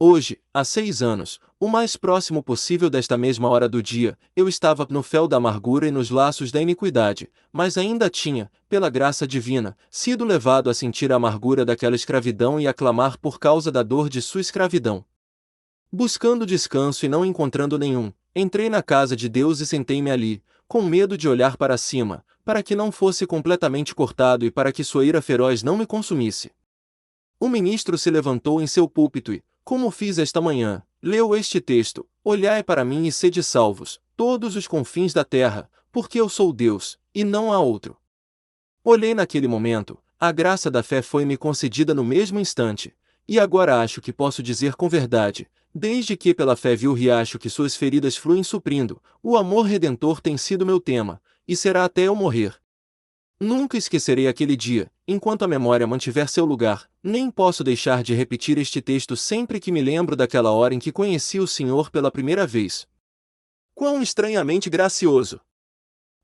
Hoje, há 6 anos, o mais próximo possível desta mesma hora do dia, eu estava no fel da amargura e nos laços da iniquidade, mas ainda tinha, pela graça divina, sido levado a sentir a amargura daquela escravidão e a clamar por causa da dor de sua escravidão. Buscando descanso e não encontrando nenhum, entrei na casa de Deus e sentei-me ali, com medo de olhar para cima, para que não fosse completamente cortado e para que sua ira feroz não me consumisse. O ministro se levantou em seu púlpito e, como fiz esta manhã, leu este texto: Olhai para mim e sede salvos, todos os confins da terra, porque eu sou Deus, e não há outro. Olhei naquele momento, a graça da fé foi-me concedida no mesmo instante, e agora acho que posso dizer com verdade, desde que pela fé vi o riacho que suas feridas fluem suprindo, o amor redentor tem sido meu tema, e será até eu morrer. Nunca esquecerei aquele dia, enquanto a memória mantiver seu lugar, nem posso deixar de repetir este texto sempre que me lembro daquela hora em que conheci o Senhor pela primeira vez. Quão estranhamente gracioso!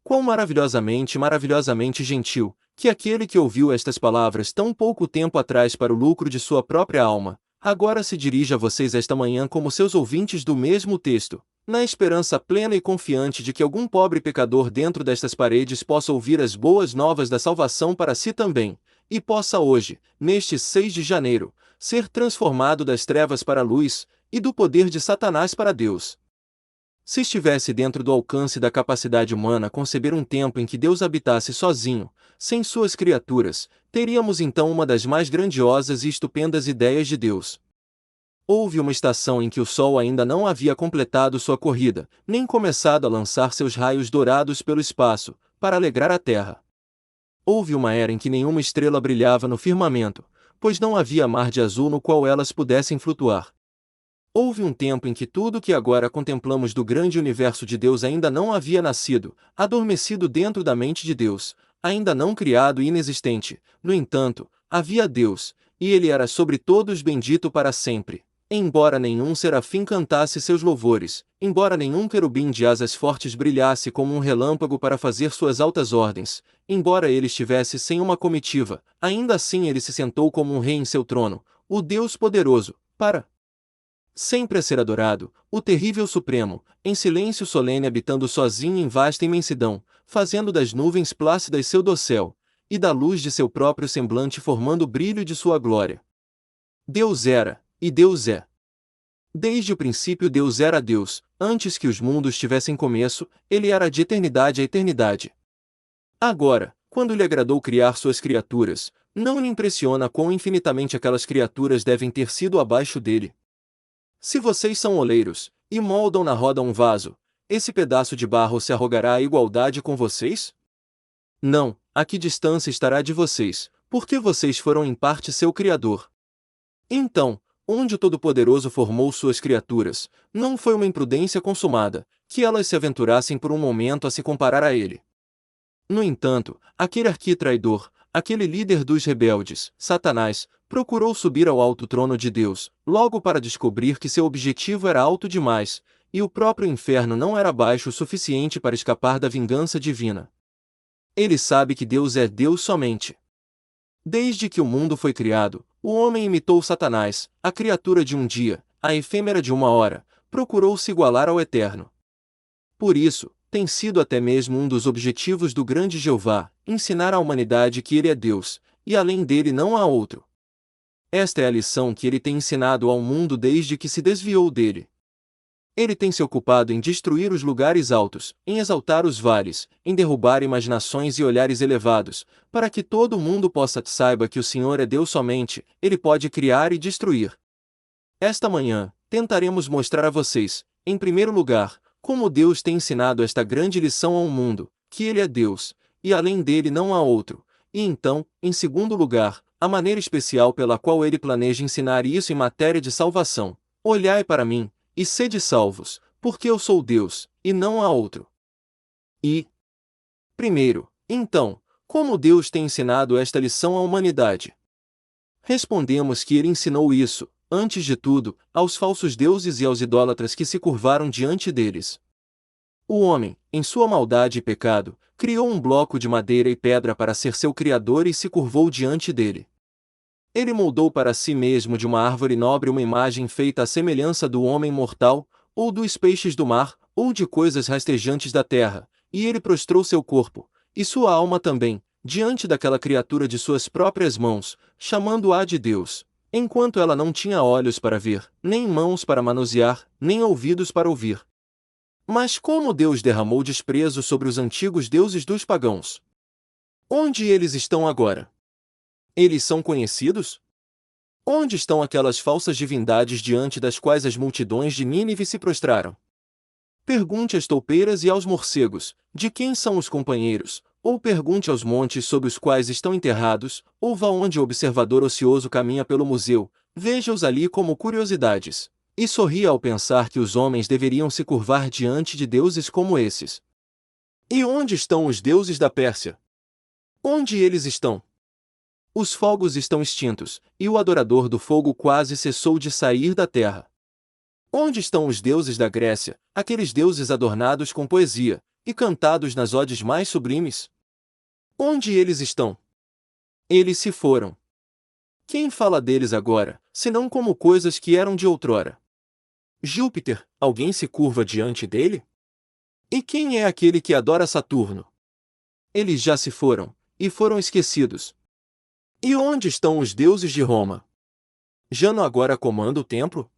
Quão maravilhosamente gentil, que aquele que ouviu estas palavras tão pouco tempo atrás para o lucro de sua própria alma, agora se dirige a vocês esta manhã como seus ouvintes do mesmo texto, na esperança plena e confiante de que algum pobre pecador dentro destas paredes possa ouvir as boas novas da salvação para si também, e possa hoje, neste 6 de janeiro, ser transformado das trevas para a luz, e do poder de Satanás para Deus. Se estivesse dentro do alcance da capacidade humana conceber um tempo em que Deus habitasse sozinho, sem suas criaturas, teríamos então uma das mais grandiosas e estupendas ideias de Deus. Houve uma estação em que o Sol ainda não havia completado sua corrida, nem começado a lançar seus raios dourados pelo espaço, para alegrar a Terra. Houve uma era em que nenhuma estrela brilhava no firmamento, pois não havia mar de azul no qual elas pudessem flutuar. Houve um tempo em que tudo que agora contemplamos do grande universo de Deus ainda não havia nascido, adormecido dentro da mente de Deus, ainda não criado e inexistente. No entanto, havia Deus, e Ele era sobre todos bendito para sempre. Embora nenhum serafim cantasse seus louvores, embora nenhum querubim de asas fortes brilhasse como um relâmpago para fazer suas altas ordens, embora ele estivesse sem uma comitiva, ainda assim ele se sentou como um rei em seu trono, o Deus poderoso, para sempre a ser adorado, o terrível Supremo, em silêncio solene habitando sozinho em vasta imensidão, fazendo das nuvens plácidas seu dossel, e da luz de seu próprio semblante formando o brilho de sua glória. Deus era, e Deus é. Desde o princípio Deus era Deus, antes que os mundos tivessem começo, Ele era de eternidade a eternidade. Agora, quando lhe agradou criar suas criaturas, não lhe impressiona quão infinitamente aquelas criaturas devem ter sido abaixo dele. Se vocês são oleiros, e moldam na roda um vaso, esse pedaço de barro se arrogará a igualdade com vocês? Não, a que distância estará de vocês, porque vocês foram em parte seu Criador. Então, onde o Todo-Poderoso formou suas criaturas, não foi uma imprudência consumada, que elas se aventurassem por um momento a se comparar a ele. No entanto, aquele arquitraidor, aquele líder dos rebeldes, Satanás, procurou subir ao alto trono de Deus, logo para descobrir que seu objetivo era alto demais, e o próprio inferno não era baixo o suficiente para escapar da vingança divina. Ele sabe que Deus é Deus somente. Desde que o mundo foi criado, o homem imitou Satanás, a criatura de um dia, a efêmera de uma hora, procurou se igualar ao eterno. Por isso, tem sido até mesmo um dos objetivos do grande Jeová, ensinar à humanidade que ele é Deus, e além dele não há outro. Esta é a lição que ele tem ensinado ao mundo desde que se desviou dele. Ele tem se ocupado em destruir os lugares altos, em exaltar os vales, em derrubar imaginações e olhares elevados, para que todo mundo possa saiba que o Senhor é Deus somente, ele pode criar e destruir. Esta manhã, tentaremos mostrar a vocês, em primeiro lugar, como Deus tem ensinado esta grande lição ao mundo, que ele é Deus, e além dele não há outro, e então, em segundo lugar, a maneira especial pela qual ele planeja ensinar isso em matéria de salvação. Olhai para mim, e sede salvos, porque eu sou Deus, e não há outro. E, primeiro, então, como Deus tem ensinado esta lição à humanidade? Respondemos que ele ensinou isso, antes de tudo, aos falsos deuses e aos idólatras que se curvaram diante deles. O homem, em sua maldade e pecado, criou um bloco de madeira e pedra para ser seu criador e se curvou diante dele. Ele moldou para si mesmo de uma árvore nobre uma imagem feita à semelhança do homem mortal, ou dos peixes do mar, ou de coisas rastejantes da terra, e ele prostrou seu corpo, e sua alma também, diante daquela criatura de suas próprias mãos, chamando-a de Deus, enquanto ela não tinha olhos para ver, nem mãos para manusear, nem ouvidos para ouvir. Mas como Deus derramou desprezo sobre os antigos deuses dos pagãos? Onde eles estão agora? Eles são conhecidos? Onde estão aquelas falsas divindades diante das quais as multidões de Nínive se prostraram? Pergunte às toupeiras e aos morcegos, de quem são os companheiros, ou pergunte aos montes sob os quais estão enterrados, ou vá onde o observador ocioso caminha pelo museu, veja-os ali como curiosidades, e sorria ao pensar que os homens deveriam se curvar diante de deuses como esses. E onde estão os deuses da Pérsia? Onde eles estão? Os fogos estão extintos, e o adorador do fogo quase cessou de sair da terra. Onde estão os deuses da Grécia, aqueles deuses adornados com poesia, e cantados nas odes mais sublimes? Onde eles estão? Eles se foram. Quem fala deles agora, senão como coisas que eram de outrora? Júpiter, alguém se curva diante dele? E quem é aquele que adora Saturno? Eles já se foram, e foram esquecidos. E onde estão os deuses de Roma? Jano agora comanda o templo?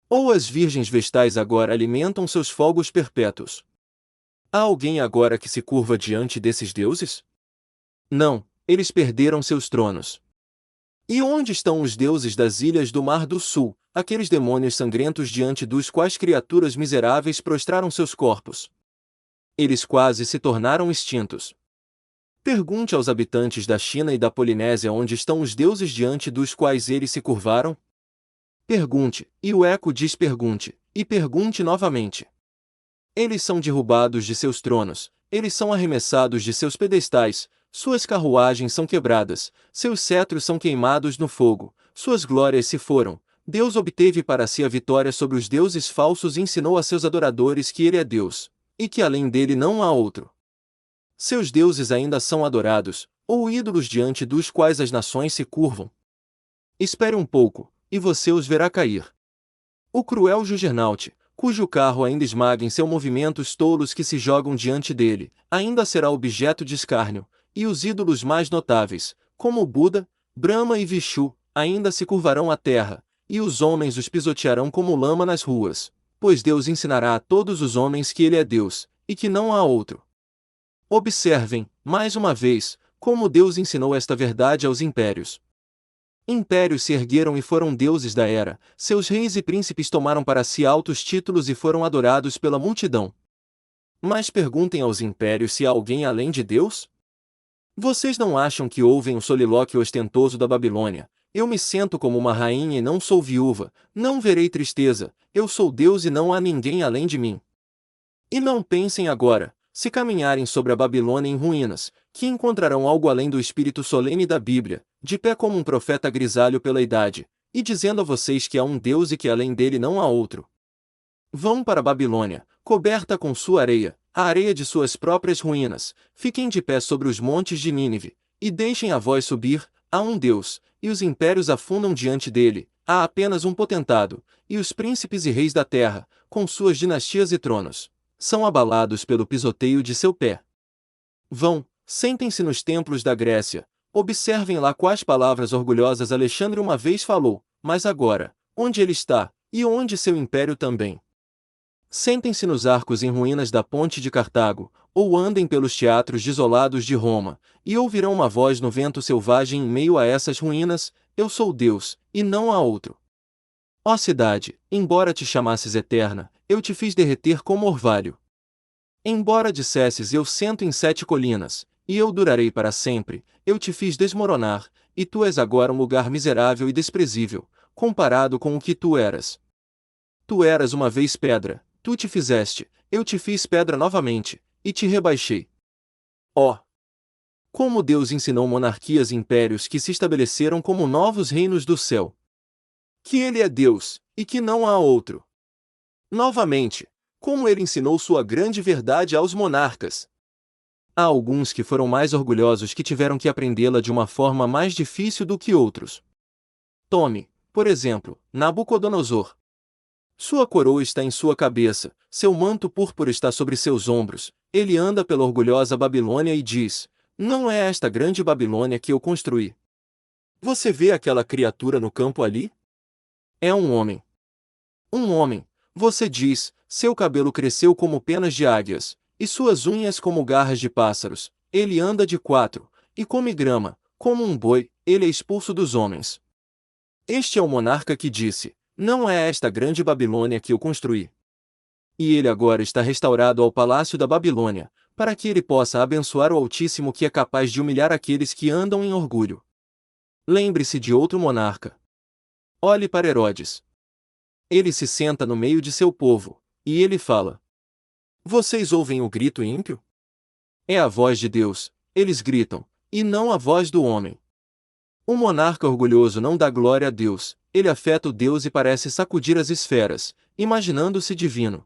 Ou as virgens vestais agora alimentam seus fogos perpétuos? Há alguém agora que se curva diante desses deuses? Não, eles perderam seus tronos. E onde estão os deuses das ilhas do Mar do Sul, aqueles demônios sangrentos diante dos quais criaturas miseráveis prostraram seus corpos? Eles quase se tornaram extintos. Pergunte aos habitantes da China e da Polinésia onde estão os deuses diante dos quais eles se curvaram. Pergunte, e o eco diz pergunte, e pergunte novamente. Eles são derrubados de seus tronos, eles são arremessados de seus pedestais, suas carruagens são quebradas, seus cetros são queimados no fogo, suas glórias se foram. Deus obteve para si a vitória sobre os deuses falsos e ensinou a seus adoradores que ele é Deus, e que além dele não há outro. Seus deuses ainda são adorados, ou ídolos diante dos quais as nações se curvam. Espere um pouco, e você os verá cair. O cruel Juggernaut, cujo carro ainda esmaga em seu movimento os tolos que se jogam diante dele, ainda será objeto de escárnio, e os ídolos mais notáveis, como Buda, Brahma e Vishnu, ainda se curvarão à terra, e os homens os pisotearão como lama nas ruas, pois Deus ensinará a todos os homens que ele é Deus, e que não há outro. Observem, mais uma vez, como Deus ensinou esta verdade aos impérios. Impérios se ergueram e foram deuses da era, seus reis e príncipes tomaram para si altos títulos e foram adorados pela multidão. Mas perguntem aos impérios se há alguém além de Deus? Vocês não acham que ouvem o solilóquio ostentoso da Babilônia? Eu me sento como uma rainha e não sou viúva, não verei tristeza, eu sou Deus e não há ninguém além de mim. E não pensem agora, se caminharem sobre a Babilônia em ruínas, que encontrarão algo além do espírito solene da Bíblia, de pé como um profeta grisalho pela idade, e dizendo a vocês que há um Deus e que além dele não há outro. Vão para a Babilônia, coberta com sua areia, a areia de suas próprias ruínas, fiquem de pé sobre os montes de Nínive, e deixem a voz subir, há um Deus, e os impérios afundam diante dele, há apenas um potentado, e os príncipes e reis da terra, com suas dinastias e tronos, são abalados pelo pisoteio de seu pé. Vão, sentem-se nos templos da Grécia, observem lá quais palavras orgulhosas Alexandre uma vez falou, mas agora, onde ele está, e onde seu império também. Sentem-se nos arcos em ruínas da ponte de Cartago, ou andem pelos teatros desolados de Roma, e ouvirão uma voz no vento selvagem em meio a essas ruínas: eu sou Deus, e não há outro. Ó cidade, embora te chamasses eterna, eu te fiz derreter como orvalho. Embora dissesses eu sento em 7 colinas, e eu durarei para sempre, eu te fiz desmoronar, e tu és agora um lugar miserável e desprezível, comparado com o que tu eras. Tu eras uma vez pedra, tu te fizeste, eu te fiz pedra novamente, e te rebaixei. Ó! Como Deus ensinou monarquias e impérios que se estabeleceram como novos reinos do céu. Que ele é Deus, e que não há outro. Novamente, como ele ensinou sua grande verdade aos monarcas. Há alguns que foram mais orgulhosos que tiveram que aprendê-la de uma forma mais difícil do que outros. Tome, por exemplo, Nabucodonosor. Sua coroa está em sua cabeça, seu manto púrpura está sobre seus ombros, ele anda pela orgulhosa Babilônia e diz: Não é esta grande Babilônia que eu construí. Você vê aquela criatura no campo ali? É um homem. Um homem, você diz, seu cabelo cresceu como penas de águias, e suas unhas como garras de pássaros, ele anda de quatro, e come grama, como um boi, ele é expulso dos homens. Este é o monarca que disse: Não é esta grande Babilônia que eu construí. E ele agora está restaurado ao palácio da Babilônia, para que ele possa abençoar o Altíssimo que é capaz de humilhar aqueles que andam em orgulho. Lembre-se de outro monarca. Olhe para Herodes. Ele se senta no meio de seu povo, e ele fala: Vocês ouvem o grito ímpio? É a voz de Deus, eles gritam, e não a voz do homem. Um monarca orgulhoso não dá glória a Deus, ele afeta o Deus e parece sacudir as esferas, imaginando-se divino.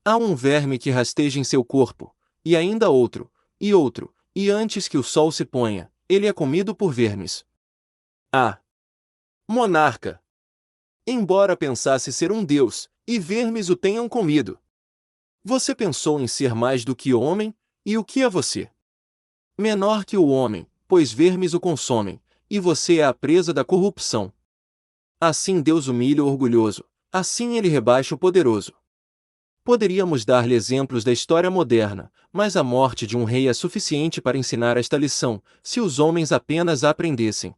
Há um verme que rasteja em seu corpo, e ainda outro, e antes que o sol se ponha, ele é comido por vermes. Ah! Monarca! Embora pensasse ser um deus, e vermes o tenham comido. Você pensou em ser mais do que homem, e o que é você? Menor que o homem, pois vermes o consomem, e você é a presa da corrupção. Assim Deus humilha o orgulhoso, assim ele rebaixa o poderoso. Poderíamos dar-lhe exemplos da história moderna, mas a morte de um rei é suficiente para ensinar esta lição, se os homens apenas a aprendessem.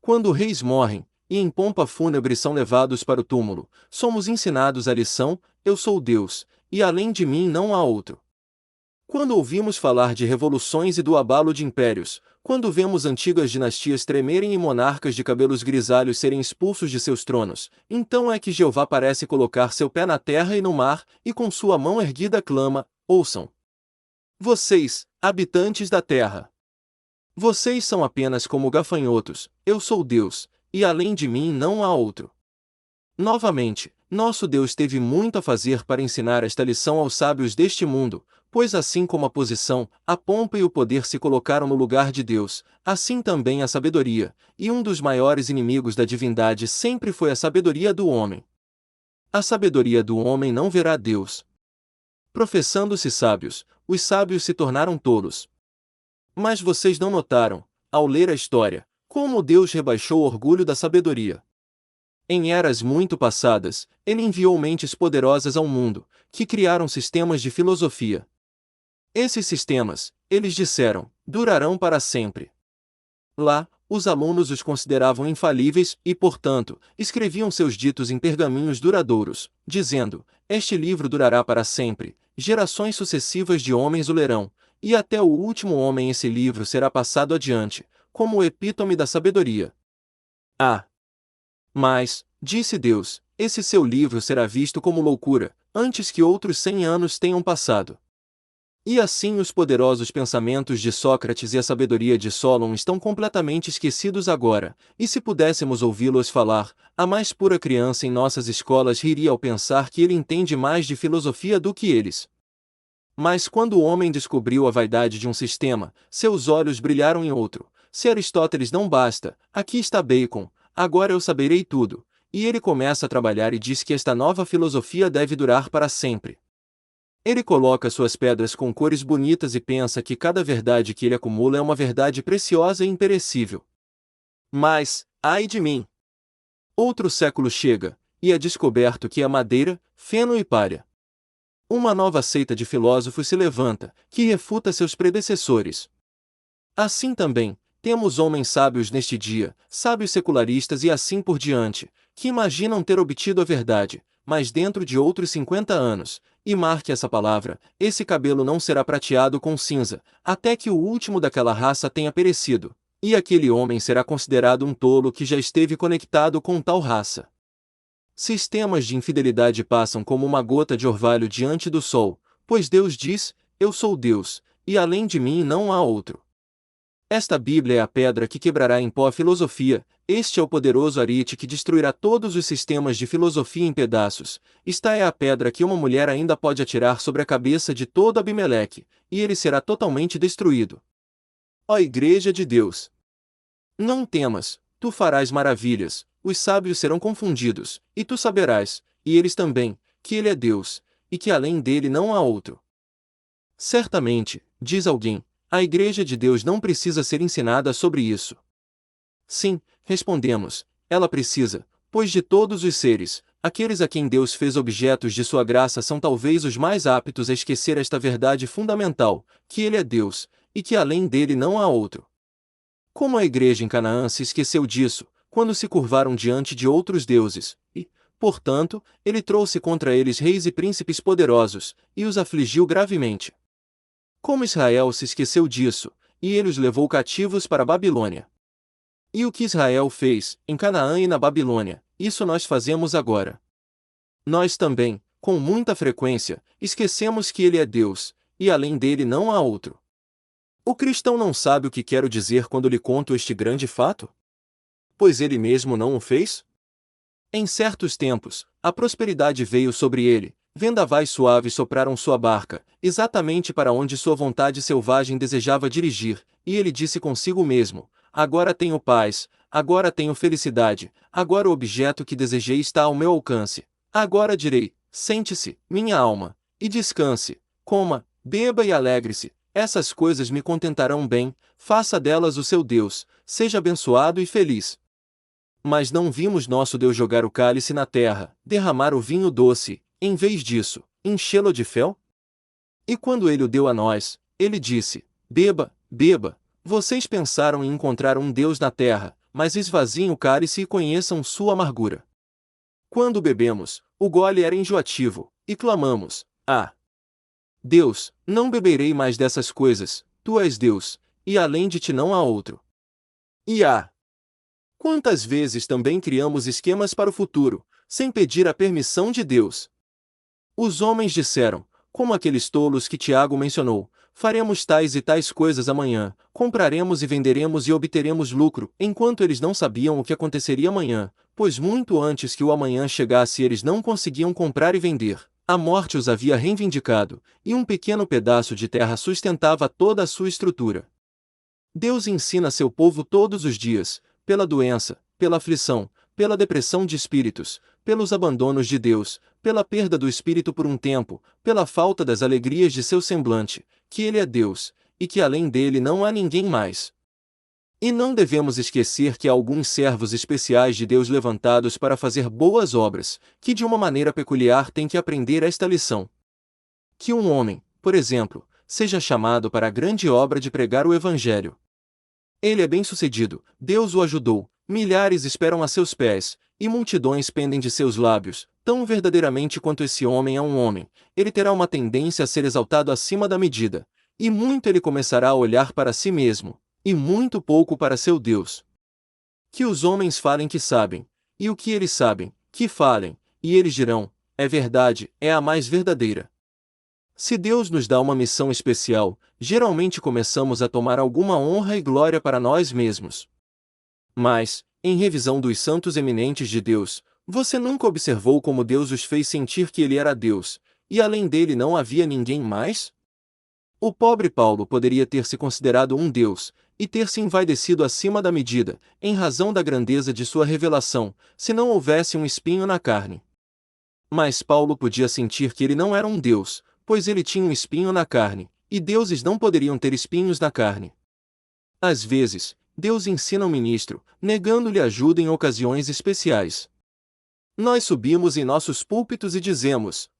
Quando reis morrem, e em pompa fúnebre são levados para o túmulo, somos ensinados a lição: eu sou Deus, e além de mim não há outro. Quando ouvimos falar de revoluções e do abalo de impérios, quando vemos antigas dinastias tremerem e monarcas de cabelos grisalhos serem expulsos de seus tronos, então é que Jeová parece colocar seu pé na terra e no mar, e com sua mão erguida clama: ouçam! Vocês, habitantes da terra! Vocês são apenas como gafanhotos, eu sou Deus, e além de mim não há outro. Novamente, nosso Deus teve muito a fazer para ensinar esta lição aos sábios deste mundo, pois assim como a posição, a pompa e o poder se colocaram no lugar de Deus, assim também a sabedoria, e um dos maiores inimigos da divindade sempre foi a sabedoria do homem. A sabedoria do homem não verá Deus. Professando-se sábios, os sábios se tornaram tolos. Mas vocês não notaram, ao ler a história, como Deus rebaixou o orgulho da sabedoria. Em eras muito passadas, ele enviou mentes poderosas ao mundo, que criaram sistemas de filosofia. Esses sistemas, eles disseram, durarão para sempre. Lá, os alunos os consideravam infalíveis e, portanto, escreviam seus ditos em pergaminhos duradouros, dizendo: Este livro durará para sempre, gerações sucessivas de homens o lerão, e até o último homem esse livro será passado adiante, como o epítome da sabedoria. Ah! Mas, disse Deus, esse seu livro será visto como loucura, antes que outros 100 anos tenham passado. E assim os poderosos pensamentos de Sócrates e a sabedoria de Solon estão completamente esquecidos agora, e se pudéssemos ouvi-los falar, a mais pura criança em nossas escolas riria ao pensar que ele entende mais de filosofia do que eles. Mas quando o homem descobriu a vaidade de um sistema, seus olhos brilharam em outro. Se Aristóteles não basta, aqui está Bacon, agora eu saberei tudo. E ele começa a trabalhar e diz que esta nova filosofia deve durar para sempre. Ele coloca suas pedras com cores bonitas e pensa que cada verdade que ele acumula é uma verdade preciosa e imperecível. Mas, ai de mim! Outro século chega, e é descoberto que é madeira, feno e palha. Uma nova seita de filósofos se levanta, que refuta seus predecessores. Assim também, temos homens sábios neste dia, sábios secularistas e assim por diante, que imaginam ter obtido a verdade, mas dentro de outros 50 anos, e marque essa palavra, esse cabelo não será prateado com cinza, até que o último daquela raça tenha perecido, e aquele homem será considerado um tolo que já esteve conectado com tal raça. Sistemas de infidelidade passam como uma gota de orvalho diante do sol, pois Deus diz: Eu sou Deus, e além de mim não há outro. Esta Bíblia é a pedra que quebrará em pó a filosofia, este é o poderoso ariete que destruirá todos os sistemas de filosofia em pedaços, esta é a pedra que uma mulher ainda pode atirar sobre a cabeça de todo Abimeleque, e ele será totalmente destruído. Ó Igreja de Deus! Não temas, tu farás maravilhas, os sábios serão confundidos, e tu saberás, e eles também, que ele é Deus, e que além dele não há outro. Certamente, diz alguém, a Igreja de Deus não precisa ser ensinada sobre isso. Sim, respondemos, ela precisa, pois de todos os seres, aqueles a quem Deus fez objetos de sua graça são talvez os mais aptos a esquecer esta verdade fundamental, que ele é Deus, e que além dele não há outro. Como a igreja em Canaã se esqueceu disso, quando se curvaram diante de outros deuses, e, portanto, ele trouxe contra eles reis e príncipes poderosos, e os afligiu gravemente. Como Israel se esqueceu disso, e ele os levou cativos para a Babilônia. E o que Israel fez, em Canaã e na Babilônia, isso nós fazemos agora. Nós também, com muita frequência, esquecemos que ele é Deus, e além dele não há outro. O cristão não sabe o que quero dizer quando lhe conto este grande fato? Pois ele mesmo não o fez? Em certos tempos, a prosperidade veio sobre ele, vendavais suaves sopraram sua barca, exatamente para onde sua vontade selvagem desejava dirigir, e ele disse consigo mesmo, agora tenho paz, agora tenho felicidade, agora o objeto que desejei está ao meu alcance. Agora direi, sente-se, minha alma, e descanse, coma, beba e alegre-se, essas coisas me contentarão bem, faça delas o seu Deus, seja abençoado e feliz. Mas não vimos nosso Deus jogar o cálice na terra, derramar o vinho doce, em vez disso, enchê-lo de fel? E quando ele o deu a nós, ele disse, beba, beba, vocês pensaram em encontrar um Deus na terra, mas esvaziem o cálice e conheçam sua amargura. Quando bebemos, o gole era enjoativo, e clamamos, ah! Deus, não beberei mais dessas coisas, tu és Deus, e além de ti não há outro. E quantas vezes também criamos esquemas para o futuro, sem pedir a permissão de Deus? Os homens disseram, como aqueles tolos que Tiago mencionou, faremos tais e tais coisas amanhã, compraremos e venderemos e obteremos lucro, enquanto eles não sabiam o que aconteceria amanhã, pois muito antes que o amanhã chegasse eles não conseguiam comprar e vender. A morte os havia reivindicado, e um pequeno pedaço de terra sustentava toda a sua estrutura. Deus ensina seu povo todos os dias, pela doença, pela aflição, pela depressão de espíritos, pelos abandonos de Deus, pela perda do espírito por um tempo, pela falta das alegrias de seu semblante, que ele é Deus, e que além dele não há ninguém mais. E não devemos esquecer que há alguns servos especiais de Deus levantados para fazer boas obras, que de uma maneira peculiar têm que aprender esta lição. Que um homem, por exemplo, seja chamado para a grande obra de pregar o Evangelho. Ele é bem-sucedido, Deus o ajudou, milhares esperam a seus pés, e multidões pendem de seus lábios, tão verdadeiramente quanto esse homem é um homem, ele terá uma tendência a ser exaltado acima da medida, e muito ele começará a olhar para si mesmo, e muito pouco para seu Deus. Que os homens falem que sabem, e o que eles sabem, que falem, e eles dirão, é verdade, é a mais verdadeira. Se Deus nos dá uma missão especial, geralmente começamos a tomar alguma honra e glória para nós mesmos. Mas, em revisão dos santos eminentes de Deus, você nunca observou como Deus os fez sentir que ele era Deus, e além dele não havia ninguém mais? O pobre Paulo poderia ter se considerado um Deus, e ter se envaidecido acima da medida, em razão da grandeza de sua revelação, se não houvesse um espinho na carne. Mas Paulo podia sentir que ele não era um Deus, pois ele tinha um espinho na carne, e deuses não poderiam ter espinhos na carne. Às vezes, Deus ensina o ministro, negando-lhe ajuda em ocasiões especiais. Nós subimos em nossos púlpitos e dizemos,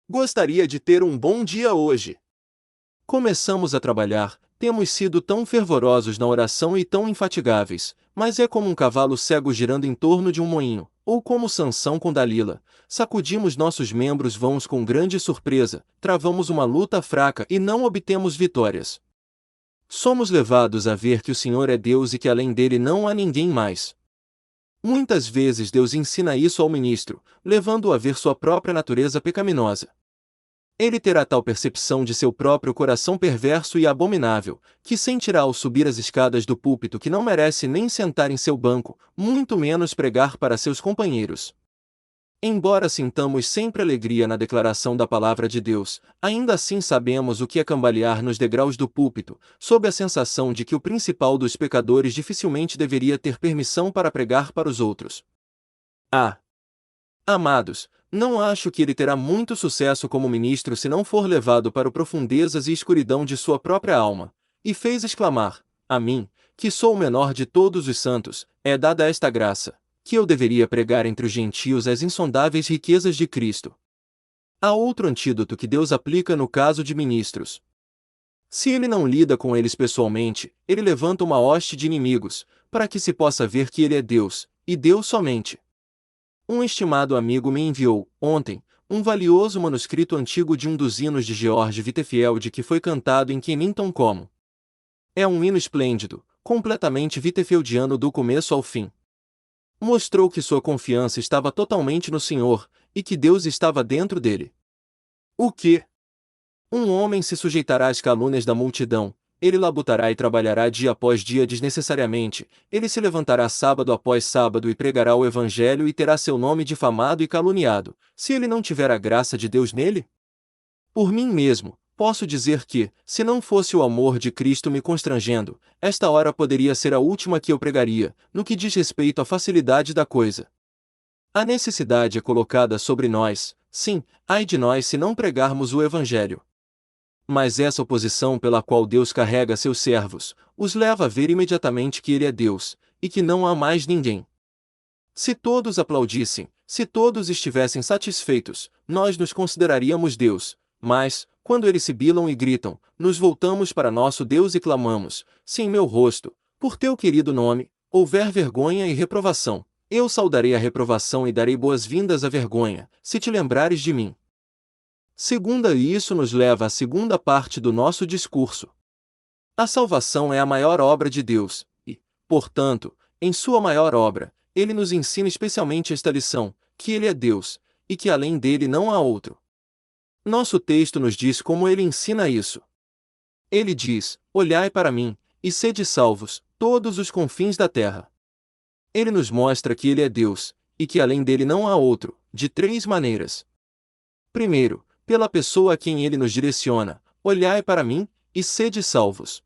gostaria de ter um bom dia hoje. Começamos a trabalhar, temos sido tão fervorosos na oração e tão infatigáveis, mas é como um cavalo cego girando em torno de um moinho, ou como Sansão com Dalila, sacudimos nossos membros vãos com grande surpresa, travamos uma luta fraca e não obtemos vitórias. Somos levados a ver que o Senhor é Deus e que além dele não há ninguém mais. Muitas vezes Deus ensina isso ao ministro, levando-o a ver sua própria natureza pecaminosa. Ele terá tal percepção de seu próprio coração perverso e abominável, que sentirá ao subir as escadas do púlpito que não merece nem sentar em seu banco, muito menos pregar para seus companheiros. Embora sintamos sempre alegria na declaração da palavra de Deus, ainda assim sabemos o que é cambalear nos degraus do púlpito, sob a sensação de que o principal dos pecadores dificilmente deveria ter permissão para pregar para os outros. Amados, não acho que ele terá muito sucesso como ministro se não for levado para o profundezas e escuridão de sua própria alma, e fez exclamar: a mim, que sou o menor de todos os santos, é dada esta graça, que eu deveria pregar entre os gentios as insondáveis riquezas de Cristo. Há outro antídoto que Deus aplica no caso de ministros. Se ele não lida com eles pessoalmente, ele levanta uma hoste de inimigos, para que se possa ver que ele é Deus, e Deus somente. Um estimado amigo me enviou, ontem, um valioso manuscrito antigo de um dos hinos de George Whitefield que foi cantado em Kennington Common. É um hino esplêndido, completamente Whitefieldiano do começo ao fim. Mostrou que sua confiança estava totalmente no Senhor, e que Deus estava dentro dele. O que? Um homem se sujeitará às calúnias da multidão, ele labutará e trabalhará dia após dia desnecessariamente, ele se levantará sábado após sábado e pregará o Evangelho e terá seu nome difamado e caluniado, se ele não tiver a graça de Deus nele? Por mim mesmo, posso dizer que, se não fosse o amor de Cristo me constrangendo, esta hora poderia ser a última que eu pregaria, no que diz respeito à facilidade da coisa. A necessidade é colocada sobre nós, sim, ai de nós se não pregarmos o Evangelho. Mas essa oposição pela qual Deus carrega seus servos, os leva a ver imediatamente que Ele é Deus, e que não há mais ninguém. Se todos aplaudissem, se todos estivessem satisfeitos, nós nos consideraríamos Deus, mas, quando eles sibilam e gritam, nos voltamos para nosso Deus e clamamos: se em meu rosto, por teu querido nome, houver vergonha e reprovação, eu saudarei a reprovação e darei boas-vindas à vergonha, se te lembrares de mim. Segunda, e isso nos leva à segunda parte do nosso discurso. A salvação é a maior obra de Deus, e, portanto, em sua maior obra, Ele nos ensina especialmente esta lição, que Ele é Deus, e que além dele não há outro. Nosso texto nos diz como Ele ensina isso. Ele diz: olhai para mim, e sede salvos, todos os confins da terra. Ele nos mostra que Ele é Deus, e que além dele não há outro, de três maneiras. Primeiro, pela pessoa a quem Ele nos direciona: olhai para mim, e sede salvos.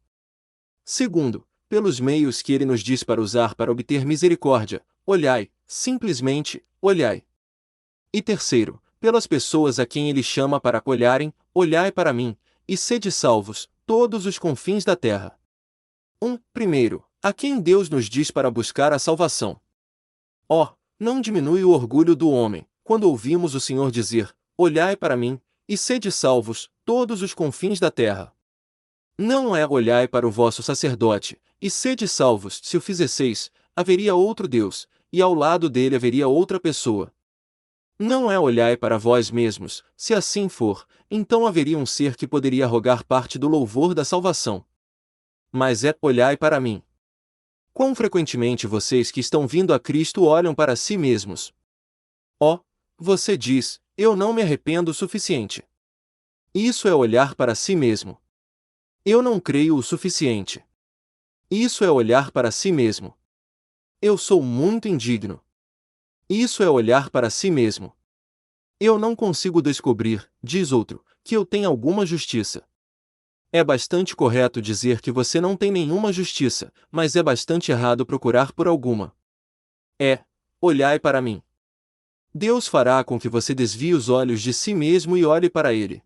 Segundo, pelos meios que Ele nos diz para usar para obter misericórdia: olhai, simplesmente, olhai. E terceiro, pelas pessoas a quem Ele chama para olharem: olhai para mim, e sede salvos, todos os confins da terra. Primeiro, a quem Deus nos diz para buscar a salvação. Não diminui o orgulho do homem, quando ouvimos o Senhor dizer: olhai para mim, e sede salvos, todos os confins da terra. Não é olhai para o vosso sacerdote, e sede salvos, se o fizesseis, haveria outro Deus, e ao lado dele haveria outra pessoa. Não é olhai para vós mesmos, se assim for, então haveria um ser que poderia rogar parte do louvor da salvação. Mas é olhai para mim. Quão frequentemente vocês que estão vindo a Cristo olham para si mesmos? Você diz: eu não me arrependo o suficiente. Isso é olhar para si mesmo. Eu não creio o suficiente. Isso é olhar para si mesmo. Eu sou muito indigno. Isso é olhar para si mesmo. Eu não consigo descobrir, diz outro, que eu tenho alguma justiça. É bastante correto dizer que você não tem nenhuma justiça, mas é bastante errado procurar por alguma. Olhai para mim. Deus fará com que você desvie os olhos de si mesmo e olhe para Ele.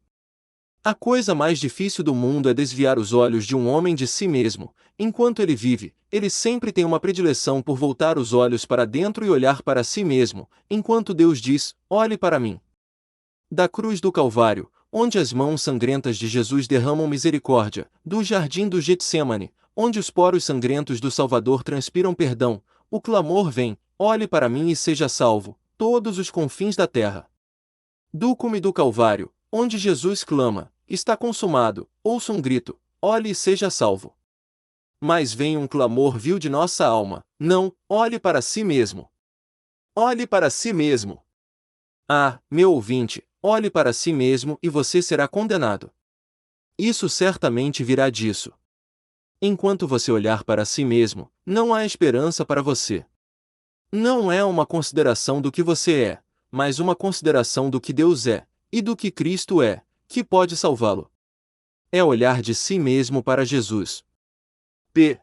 A coisa mais difícil do mundo é desviar os olhos de um homem de si mesmo. Enquanto ele vive, ele sempre tem uma predileção por voltar os olhos para dentro e olhar para si mesmo, enquanto Deus diz: olhe para mim. Da cruz do Calvário, onde as mãos sangrentas de Jesus derramam misericórdia, do jardim do Getsêmani, onde os poros sangrentos do Salvador transpiram perdão, o clamor vem: olhe para mim e seja salvo, todos os confins da terra. Do cume do Calvário, onde Jesus clama: está consumado, ouça um grito: olhe e seja salvo. Mas vem um clamor vil de nossa alma: não, olhe para si mesmo. Olhe para si mesmo. Meu ouvinte, olhe para si mesmo e você será condenado. Isso certamente virá disso. Enquanto você olhar para si mesmo, não há esperança para você. Não é uma consideração do que você é, mas uma consideração do que Deus é, e do que Cristo é, que pode salvá-lo. É olhar de si mesmo para Jesus. P.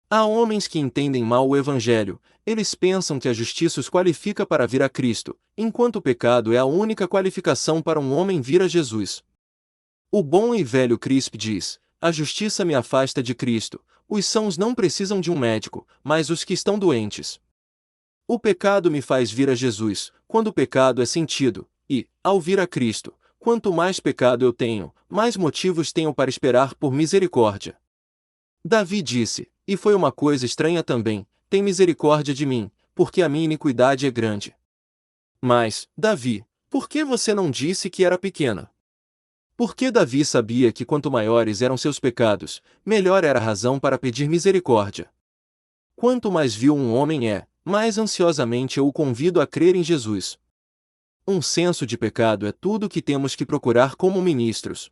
Há homens que entendem mal o Evangelho. Eles pensam que a justiça os qualifica para vir a Cristo, enquanto o pecado é a única qualificação para um homem vir a Jesus. O bom e velho Crisp diz: a justiça me afasta de Cristo. Os sãos não precisam de um médico, mas os que estão doentes. O pecado me faz vir a Jesus, quando o pecado é sentido, e, ao vir a Cristo, quanto mais pecado eu tenho, mais motivos tenho para esperar por misericórdia. Davi disse, e foi uma coisa estranha também: tem misericórdia de mim, porque a minha iniquidade é grande. Mas, Davi, por que você não disse que era pequena? Porque Davi sabia que quanto maiores eram seus pecados, melhor era a razão para pedir misericórdia. Quanto mais vil um homem é, mais ansiosamente eu o convido a crer em Jesus. Um senso de pecado é tudo o que temos que procurar como ministros.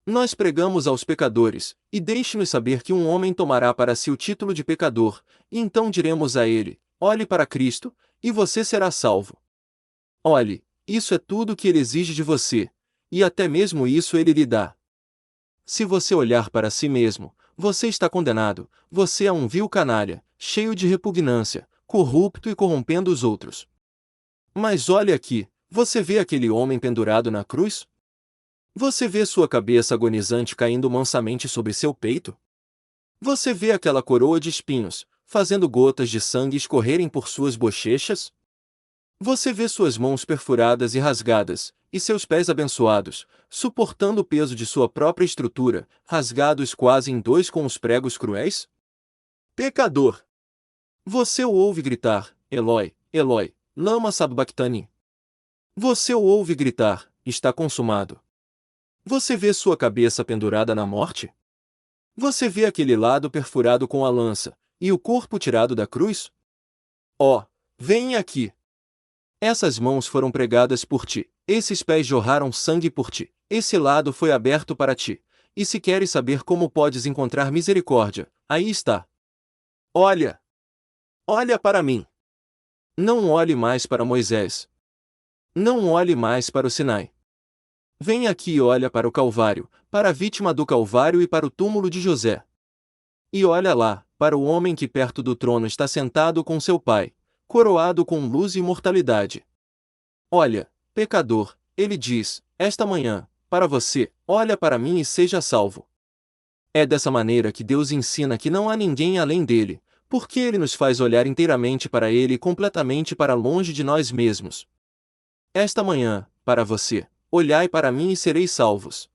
Nós pregamos aos pecadores, e deixe-nos saber que um homem tomará para si o título de pecador, e então diremos a ele: olhe para Cristo, e você será salvo. Olhe, isso é tudo o que ele exige de você, e até mesmo isso ele lhe dá. Se você olhar para si mesmo, você está condenado, você é um vil canalha, cheio de repugnância, corrupto e corrompendo os outros. Mas olhe aqui, você vê aquele homem pendurado na cruz? Você vê sua cabeça agonizante caindo mansamente sobre seu peito? Você vê aquela coroa de espinhos, fazendo gotas de sangue escorrerem por suas bochechas? Você vê suas mãos perfuradas e rasgadas, e seus pés abençoados, suportando o peso de sua própria estrutura, rasgados quase em dois com os pregos cruéis? Pecador! Você o ouve gritar: Eloi, Eloi, lama sabachthani. Você o ouve gritar: está consumado. Você vê sua cabeça pendurada na morte? Você vê aquele lado perfurado com a lança, e o corpo tirado da cruz? Oh, vem aqui! Essas mãos foram pregadas por ti, esses pés jorraram sangue por ti, esse lado foi aberto para ti, e se queres saber como podes encontrar misericórdia, aí está. Olha! Olha para mim! Não olhe mais para Moisés. Não olhe mais para o Sinai. Vem aqui e olha para o Calvário, para a vítima do Calvário e para o túmulo de José. E olha lá, para o homem que perto do trono está sentado com seu Pai, coroado com luz e imortalidade. Olha, pecador, ele diz, esta manhã, para você: olha para mim e seja salvo. É dessa maneira que Deus ensina que não há ninguém além dele, porque ele nos faz olhar inteiramente para ele e completamente para longe de nós mesmos. Esta manhã, para você: olhai para mim e sereis salvos.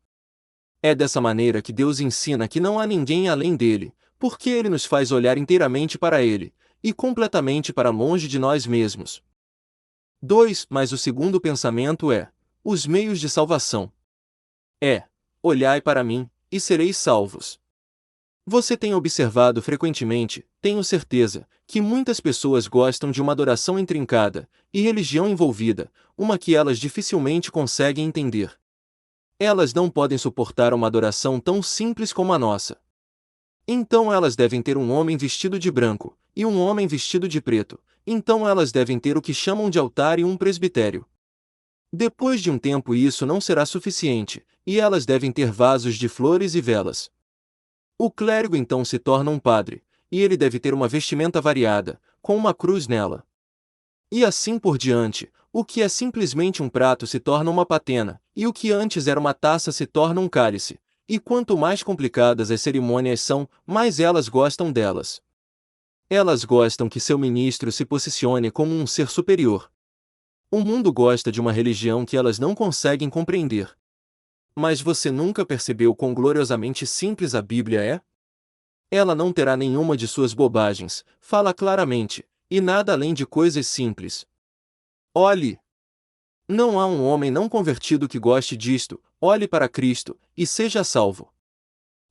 É dessa maneira que Deus ensina que não há ninguém além dele, porque ele nos faz olhar inteiramente para ele, e completamente para longe de nós mesmos. 2. Mas o segundo pensamento é: os meios de salvação. Olhai para mim, e sereis salvos. Você tem observado frequentemente, tenho certeza, que muitas pessoas gostam de uma adoração intrincada, e religião envolvida, uma que elas dificilmente conseguem entender. Elas não podem suportar uma adoração tão simples como a nossa. Então elas devem ter um homem vestido de branco, e um homem vestido de preto, então elas devem ter o que chamam de altar e um presbitério. Depois de um tempo isso não será suficiente, e elas devem ter vasos de flores e velas. O clérigo então se torna um padre, e ele deve ter uma vestimenta variada, com uma cruz nela. E assim por diante, o que é simplesmente um prato se torna uma patena, e o que antes era uma taça se torna um cálice. E quanto mais complicadas as cerimônias são, mais elas gostam delas. Elas gostam que seu ministro se posicione como um ser superior. O mundo gosta de uma religião que elas não conseguem compreender. Mas você nunca percebeu quão gloriosamente simples a Bíblia é? Ela não terá nenhuma de suas bobagens, fala claramente, e nada além de coisas simples. Olhe! Não há um homem não convertido que goste disto: olhe para Cristo, e seja salvo.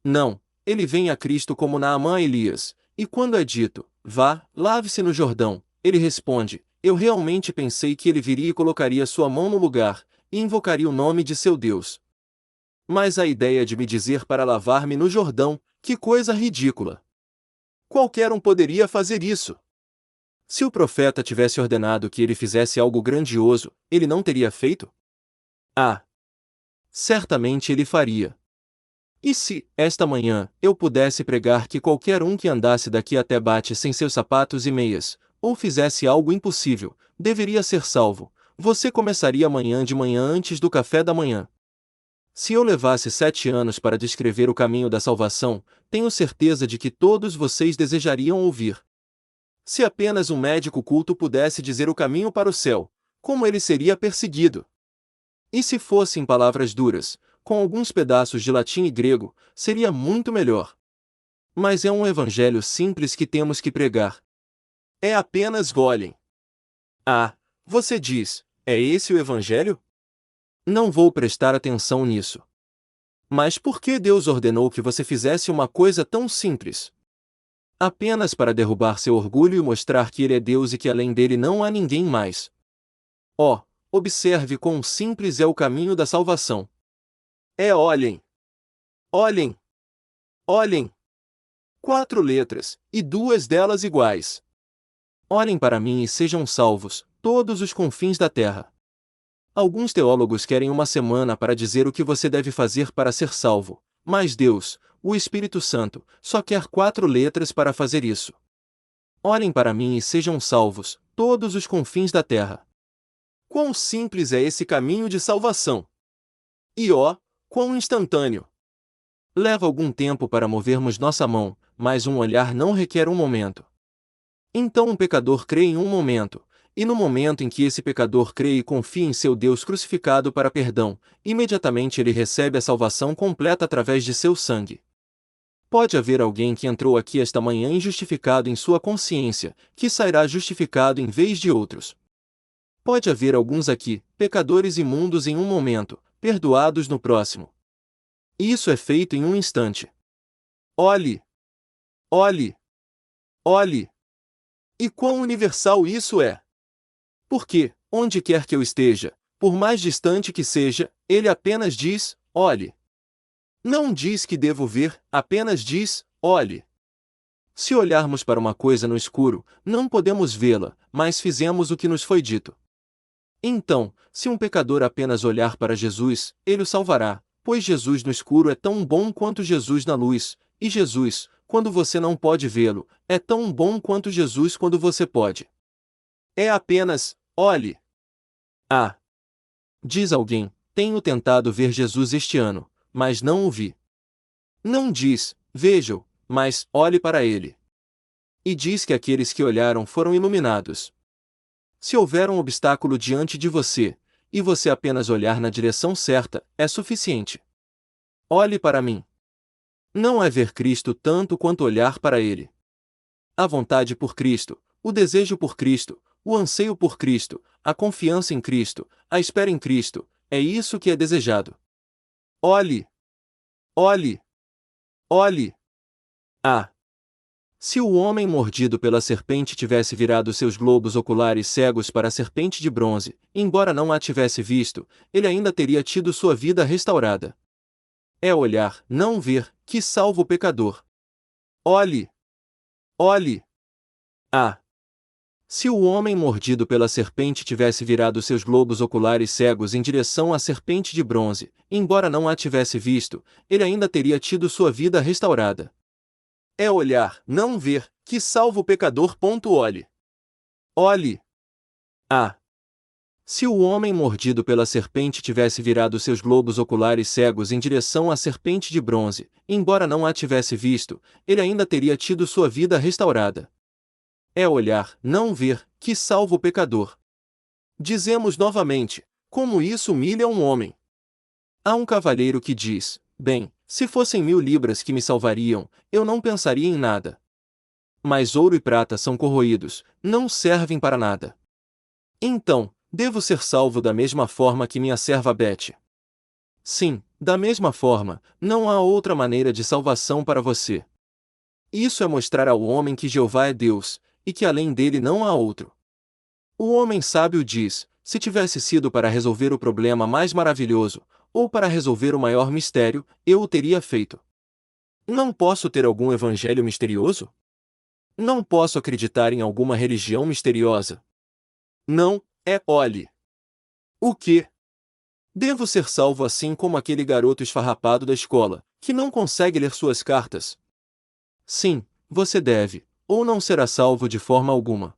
Não, ele vem a Cristo como Naamã a Elias, e quando é dito: vá, lave-se no Jordão, ele responde: eu realmente pensei que ele viria e colocaria sua mão no lugar, e invocaria o nome de seu Deus. Mas a ideia de me dizer para lavar-me no Jordão, que coisa ridícula! Qualquer um poderia fazer isso. Se o profeta tivesse ordenado que ele fizesse algo grandioso, ele não teria feito? Ah, certamente ele faria. E se, esta manhã, eu pudesse pregar que qualquer um que andasse daqui até Bate sem seus sapatos e meias, ou fizesse algo impossível, deveria ser salvo, você começaria amanhã de manhã antes do café da manhã. Se eu levasse 7 anos para descrever o caminho da salvação, tenho certeza de que todos vocês desejariam ouvir. Se apenas um médico culto pudesse dizer o caminho para o céu, como ele seria perseguido? E se fosse em palavras duras, com alguns pedaços de latim e grego, seria muito melhor. Mas é um evangelho simples que temos que pregar. É apenas olhem. Ah, você diz, é esse o evangelho? Não vou prestar atenção nisso. Mas por que Deus ordenou que você fizesse uma coisa tão simples? Apenas para derrubar seu orgulho e mostrar que ele é Deus e que além dele não há ninguém mais. Oh, observe quão simples é o caminho da salvação. Olhem. Olhem. Olhem. 4 letras, e 2 delas iguais. Olhem para mim e sejam salvos, todos os confins da terra. Alguns teólogos querem uma semana para dizer o que você deve fazer para ser salvo, mas Deus, o Espírito Santo, só quer 4 letras para fazer isso. Olhem para mim e sejam salvos, todos os confins da terra. Quão simples é esse caminho de salvação! E quão instantâneo! Leva algum tempo para movermos nossa mão, mas um olhar não requer um momento. Então um pecador crê em um momento, e no momento em que esse pecador crê e confia em seu Deus crucificado para perdão, imediatamente ele recebe a salvação completa através de seu sangue. Pode haver alguém que entrou aqui esta manhã injustificado em sua consciência, que sairá justificado em vez de outros. Pode haver alguns aqui, pecadores imundos em um momento, perdoados no próximo. Isso é feito em um instante. Olhe! Olhe! Olhe! E quão universal isso é! Porque, onde quer que eu esteja, por mais distante que seja, ele apenas diz, olhe. Não diz que devo ver, apenas diz, olhe. Se olharmos para uma coisa no escuro, não podemos vê-la, mas fizemos o que nos foi dito. Então, se um pecador apenas olhar para Jesus, ele o salvará, pois Jesus no escuro é tão bom quanto Jesus na luz, e Jesus, quando você não pode vê-lo, é tão bom quanto Jesus quando você pode. É apenas, olhe. Ah! Diz alguém, tenho tentado ver Jesus este ano, mas não o vi. Não diz, veja-o, mas olhe para ele. E diz que aqueles que olharam foram iluminados. Se houver um obstáculo diante de você, e você apenas olhar na direção certa, é suficiente. Olhe para mim. Não é ver Cristo tanto quanto olhar para ele. A vontade por Cristo, o desejo por Cristo, o anseio por Cristo, a confiança em Cristo, a espera em Cristo, é isso que é desejado. Olhe! Olhe! Olhe! Ah! Se o homem mordido pela serpente tivesse virado seus globos oculares cegos para a serpente de bronze, embora não a tivesse visto, ele ainda teria tido sua vida restaurada. É olhar, não ver, que salva o pecador. Olhe! Olhe! Ah! Se o homem mordido pela serpente tivesse virado seus globos oculares cegos em direção à serpente de bronze, embora não a tivesse visto, ele ainda teria tido sua vida restaurada. É olhar, não ver, que salva o pecador. Olhe! Olhe! Ah! Se o homem mordido pela serpente tivesse virado seus globos oculares cegos em direção à serpente de bronze, embora não a tivesse visto, ele ainda teria tido sua vida restaurada. É olhar, não ver, que salva o pecador. Dizemos novamente, como isso humilha um homem. Há um cavalheiro que diz, bem, se fossem 1000 libras que me salvariam, eu não pensaria em nada. Mas ouro e prata são corroídos, não servem para nada. Então, devo ser salvo da mesma forma que minha serva Bete? Sim, da mesma forma, não há outra maneira de salvação para você. Isso é mostrar ao homem que Jeová é Deus, e que além dele não há outro. O homem sábio diz, se tivesse sido para resolver o problema mais maravilhoso, ou para resolver o maior mistério, eu o teria feito. Não posso ter algum evangelho misterioso? Não posso acreditar em alguma religião misteriosa. Não, olhe. O quê? Devo ser salvo assim como aquele garoto esfarrapado da escola, que não consegue ler suas cartas? Sim, você deve, ou não será salvo de forma alguma.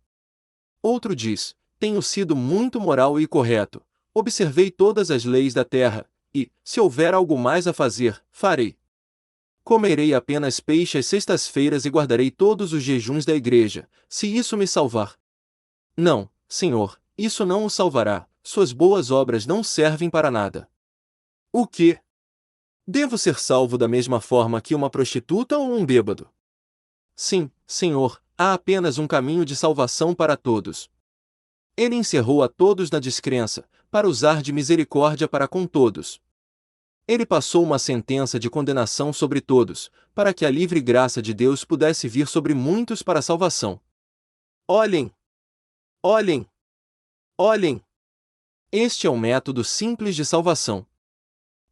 Outro diz: tenho sido muito moral e correto, observei todas as leis da terra, e, se houver algo mais a fazer, farei. Comerei apenas peixe às sextas-feiras e guardarei todos os jejuns da igreja, se isso me salvar. Não, Senhor, isso não o salvará, suas boas obras não servem para nada. O quê? Devo ser salvo da mesma forma que uma prostituta ou um bêbado? Sim, Senhor, há apenas um caminho de salvação para todos. Ele encerrou a todos na descrença, para usar de misericórdia para com todos. Ele passou uma sentença de condenação sobre todos, para que a livre graça de Deus pudesse vir sobre muitos para a salvação. Olhem! Olhem! Olhem! Este é o método simples de salvação.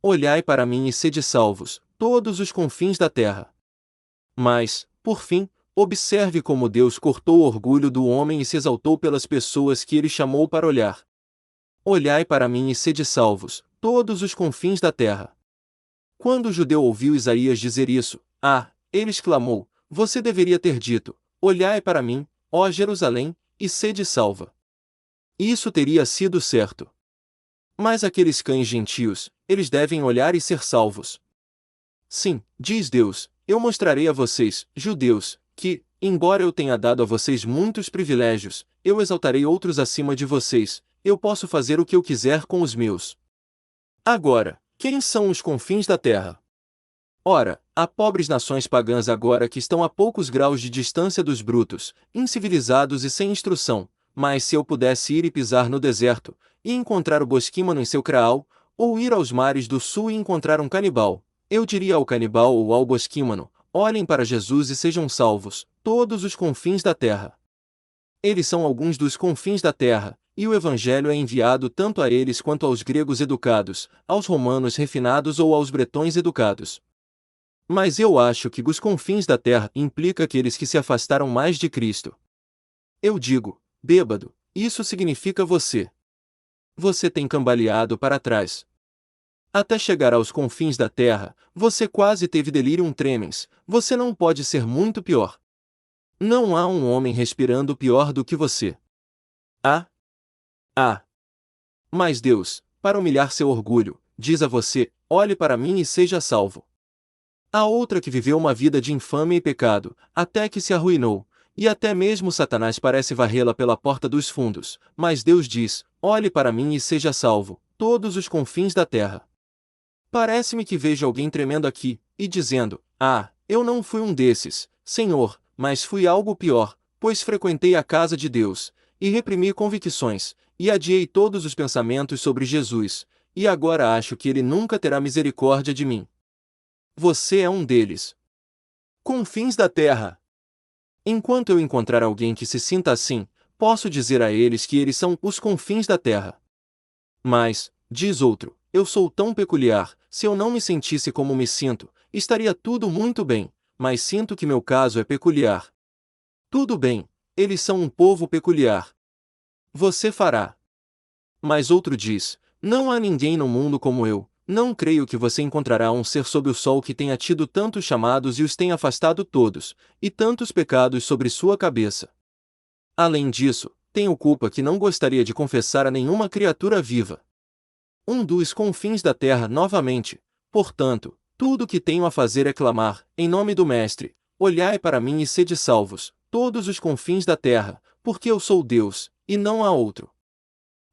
Olhai para mim e sede salvos, todos os confins da terra. Mas, por fim, observe como Deus cortou o orgulho do homem e se exaltou pelas pessoas que ele chamou para olhar. Olhai para mim e sede salvos, todos os confins da terra. Quando o judeu ouviu Isaías dizer isso, ele exclamou: você deveria ter dito: olhai para mim, ó Jerusalém, e sede salva. Isso teria sido certo. Mas aqueles cães gentios, eles devem olhar e ser salvos. Sim, diz Deus, eu mostrarei a vocês, judeus, que, embora eu tenha dado a vocês muitos privilégios, eu exaltarei outros acima de vocês, eu posso fazer o que eu quiser com os meus. Agora, quem são os confins da terra? Ora, há pobres nações pagãs agora que estão a poucos graus de distância dos brutos, incivilizados e sem instrução, mas se eu pudesse ir e pisar no deserto, e encontrar o bosquímano em seu craal, ou ir aos mares do sul e encontrar um canibal, eu diria ao canibal ou ao bosquímano: olhem para Jesus e sejam salvos, todos os confins da terra. Eles são alguns dos confins da terra, e o Evangelho é enviado tanto a eles quanto aos gregos educados, aos romanos refinados ou aos bretões educados. Mas eu acho que os confins da terra implica aqueles que se afastaram mais de Cristo. Eu digo: bêbado, isso significa você. Você tem cambaleado para trás. Até chegar aos confins da terra, você quase teve delirium tremens, você não pode ser muito pior. Não há um homem respirando pior do que você. Mas Deus, para humilhar seu orgulho, diz a você: olhe para mim e seja salvo. Há outra que viveu uma vida de infâmia e pecado, até que se arruinou, e até mesmo Satanás parece varrê-la pela porta dos fundos, mas Deus diz: olhe para mim e seja salvo, todos os confins da terra. Parece-me que vejo alguém tremendo aqui, e dizendo: eu não fui um desses, Senhor, mas fui algo pior, pois frequentei a casa de Deus, e reprimi convicções, e adiei todos os pensamentos sobre Jesus, e agora acho que ele nunca terá misericórdia de mim. Você é um deles. Confins da terra. Enquanto eu encontrar alguém que se sinta assim, posso dizer a eles que eles são os confins da terra. Mas, diz outro, eu sou tão peculiar, se eu não me sentisse como me sinto, estaria tudo muito bem, mas sinto que meu caso é peculiar. Tudo bem, eles são um povo peculiar. Você fará. Mas outro diz: não há ninguém no mundo como eu. Não creio que você encontrará um ser sob o sol que tenha tido tantos chamados e os tenha afastado todos, e tantos pecados sobre sua cabeça. Além disso, tenho culpa que não gostaria de confessar a nenhuma criatura viva. Um dos confins da terra novamente. Portanto, tudo o que tenho a fazer é clamar, em nome do Mestre: olhai para mim e sede salvos, todos os confins da terra, porque eu sou Deus, e não há outro.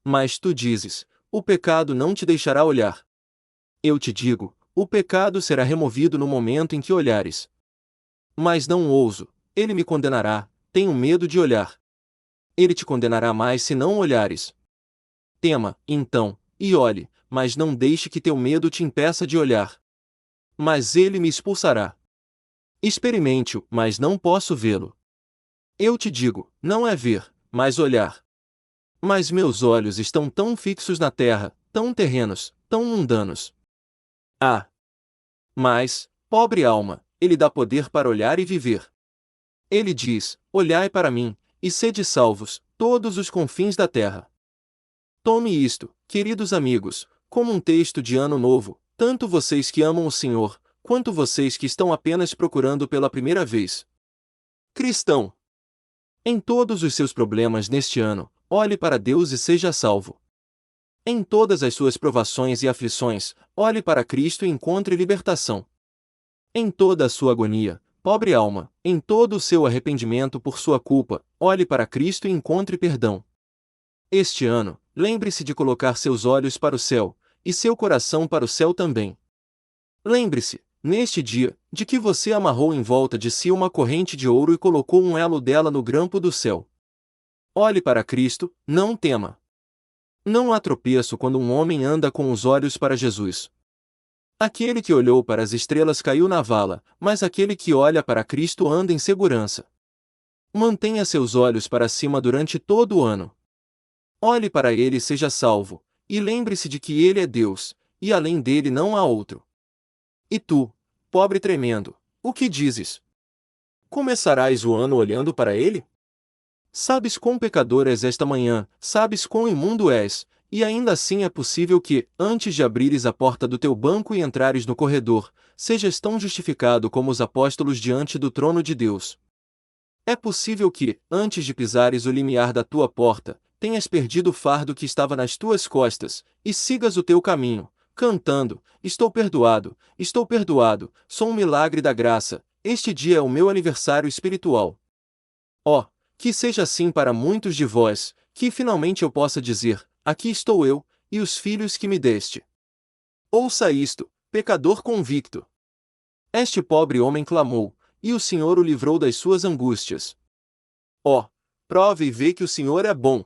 Mas tu dizes: o pecado não te deixará olhar. Eu te digo: o pecado será removido no momento em que olhares. Mas não ouso, ele me condenará, tenho medo de olhar. Ele te condenará mais se não olhares. Tema, então, e olhe, mas não deixe que teu medo te impeça de olhar. Mas ele me expulsará. Experimente-o, mas não posso vê-lo. Eu te digo: não é ver, mas olhar. Mas meus olhos estão tão fixos na terra, tão terrenos, tão mundanos. Mas, pobre alma, ele dá poder para olhar e viver. Ele diz: olhai para mim, e sede salvos, todos os confins da terra. Tome isto, queridos amigos, como um texto de ano novo, tanto vocês que amam o Senhor, quanto vocês que estão apenas procurando pela primeira vez. Cristão, em todos os seus problemas neste ano, olhe para Deus e seja salvo. Em todas as suas provações e aflições, olhe para Cristo e encontre libertação. Em toda a sua agonia, pobre alma, em todo o seu arrependimento por sua culpa, olhe para Cristo e encontre perdão. Este ano, lembre-se de colocar seus olhos para o céu, e seu coração para o céu também. Lembre-se, neste dia, de que você amarrou em volta de si uma corrente de ouro e colocou um elo dela no grampo do céu. Olhe para Cristo, não tema. Não há tropeço quando um homem anda com os olhos para Jesus. Aquele que olhou para as estrelas caiu na vala, mas aquele que olha para Cristo anda em segurança. Mantenha seus olhos para cima durante todo o ano. Olhe para ele e seja salvo, e lembre-se de que ele é Deus, e além dele não há outro. E tu, pobre tremendo, o que dizes? Começarás o ano olhando para ele? Sabes quão pecador és esta manhã, sabes quão imundo és, e ainda assim é possível que, antes de abrires a porta do teu banco e entrares no corredor, sejas tão justificado como os apóstolos diante do trono de Deus. É possível que, antes de pisares o limiar da tua porta, tenhas perdido o fardo que estava nas tuas costas, e sigas o teu caminho, cantando: estou perdoado, sou um milagre da graça, este dia é o meu aniversário espiritual. Ó, que seja assim para muitos de vós, que finalmente eu possa dizer: aqui estou eu, e os filhos que me deste. Ouça isto, pecador convicto. Este pobre homem clamou, e o Senhor o livrou das suas angústias. Ó, prove e vê que o Senhor é bom.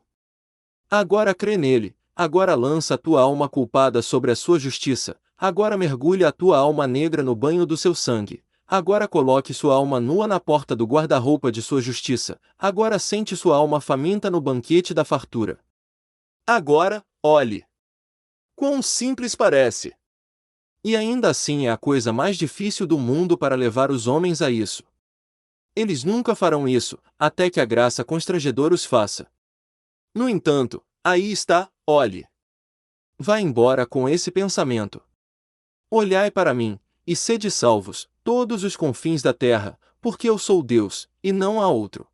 Agora crê nele, agora lança a tua alma culpada sobre a sua justiça, agora mergulha a tua alma negra no banho do seu sangue, agora coloque sua alma nua na porta do guarda-roupa de sua justiça, agora sente sua alma faminta no banquete da fartura. Agora, olhe. Quão simples parece! E ainda assim é a coisa mais difícil do mundo para levar os homens a isso. Eles nunca farão isso, até que a graça constrangedora os faça. No entanto, aí está, olhe. Vá embora com esse pensamento. Olhai para mim, e sede salvos, todos os confins da terra, porque eu sou Deus, e não há outro.